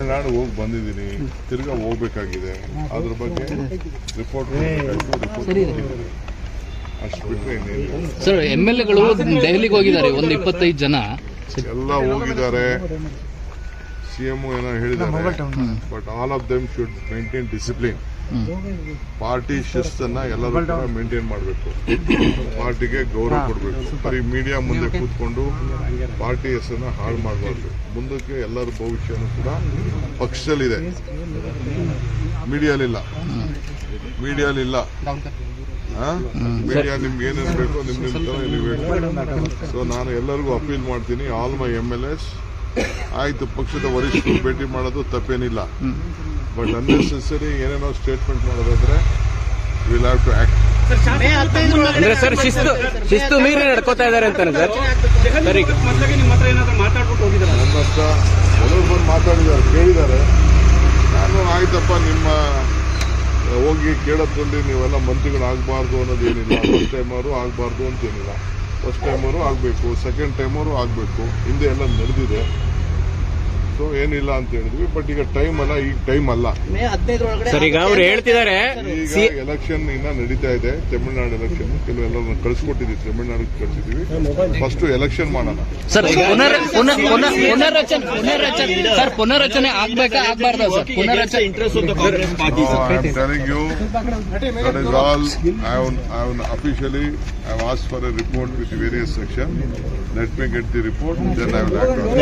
ತಮಿಳ್ನಾಡು ಹೋಗಿ ಬಂದಿದ್ದೀನಿ, ತಿರ್ಗಾ ಹೋಗ್ಬೇಕಾಗಿದೆ. ಅದ್ರ ಬಗ್ಗೆ ರಿಪೋರ್ಟ್ ಅಷ್ಟು ಬಿಟ್ಟರೆ ಇನ್ನೇನು. ಸರ್, MLAಗಳು ದೆಹಲಿಗೆ ಹೋಗಿದ್ದಾರೆ, ಒಂದು 25 ಜನ ಎಲ್ಲ ಹೋಗಿದ್ದಾರೆ. CM ಏನೋ ಹೇಳಿದ್ದಾರೆ, but all of them should maintain discipline. Party ಶಿಸ್ತನ್ನ ಎಲ್ಲರೂ ಕೂಡ ಮೇಂಟೈನ್ ಮಾಡಬೇಕು, ಪಾರ್ಟಿಗೆ ಗೌರವ ಕೊಡಬೇಕು. ಬರೀ ಮೀಡಿಯಾ ಮುಂದೆ ಕೂತ್ಕೊಂಡು ಪಾರ್ಟಿ ಹೆಸರನ್ನ ಹಾಳು ಮಾಡಬಾರ್ದು. ಮುಂದಕ್ಕೆ ಎಲ್ಲರ ಭವಿಷ್ಯನೂ ಕೂಡ ಪಕ್ಷದಲ್ಲಿದೆ, ಮೀಡಿಯಾಲಿಲ್ಲ. ಮೀಡಿಯಾ ನಿಮ್ಗೆ ಏನೇನು ಬೇಕೋ ನಿಮ್ಮ ತರ ನೀವು ಹೇಳಿ. ಸೊ ನಾನು ಎಲ್ಲರಿಗೂ ಅಪೀಲ್ ಮಾಡ್ತೀನಿ, ಆಲ್ ಮೈ MLAs, ಆಯ್ತು ಪಕ್ಷದ ವರಿಷ್ಠರು ಭೇಟಿ ಮಾಡೋದು ತಪ್ಪೇನಿಲ್ಲ, ಬಟ್ ಅನ್ನೆಸೆಸರಿ ಏನೇನೋ ಸ್ಟೇಟ್ಮೆಂಟ್ ಮಾಡೋದಾದ್ರೆ ವಿಲ್ ಹ್ಯಾವ್ ಟು ಆಕ್ಟ್. ಅಂದ್ರೆ ಸರ್, ಶಿಸ್ತು ಮೀರಿ ನಡ್ಕೋತಾ ಇದಾರೆ ಅಂತಾನೆ ಸರ್. ನನ್ನ ಹತ್ರ ಎಲ್ಲರೂ ಬಂದು ಮಾತಾಡಿದ್ದಾರೆ, ಕೇಳಿದ್ದಾರೆ. ನಾನು ಆಯ್ತಪ್ಪ, ನಿಮ್ಮ ಹೋಗಿ ಕೇಳೋದ್ರಲ್ಲಿ ನೀವೆಲ್ಲ ಮಂತ್ರಿಗಳಾಗಬಾರ್ದು ಅನ್ನೋದೇನಿಲ್ಲ. ಫಸ್ಟ್ ಟೈಮರು ಆಗಬಾರ್ದು ಅಂತೇನಿಲ್ಲ, ಫಸ್ಟ್ ಟೈಮರು ಆಗಬೇಕು, ಸೆಕೆಂಡ್ ಟೈಮರು ಆಗಬೇಕು. ಹಿಂದೆ ಎಲ್ಲ ನಡೆದಿದೆ, ಸೊ ಏನಿಲ್ಲ ಅಂತ ಹೇಳಿದ್ವಿ. ಬಟ್ ಈಗ ಟೈಮ್ ಅಲ್ಲ, ಈಗ ಟೈಮ್ ಅಲ್ಲ ಸರ್. ಈಗ ಅವ್ರು ಹೇಳ್ತಿದ್ದಾರೆ, ಈಗ ಎಲೆಕ್ಷನ್ ಇನ್ನ ನಡೀತಾ ಇದೆ, ತಮಿಳ್ನಾಡು ಎಲೆಕ್ಷನ್. ಕೆಲವೆಲ್ಲ ಕಳಿಸ್ಕೊಟ್ಟಿದ್ವಿ, ತಮಿಳ್ನಾಡಿಗೆ ಕಳಿಸಿದ್ವಿ. ಫಸ್ಟ್ ಎಲೆಕ್ಷನ್ ಮಾಡೋಣ ಸರ್. ಪುನರ್ರಚನೆ ಆಗ್ಬೇಕಾ ಆಗ್ಬಾರ್ದ ಸರ್? ಪುನರ್ರಚನೆ I am telling you, that is all. I have officially asked for a report with various sections. Let me get the report, then I will act on it.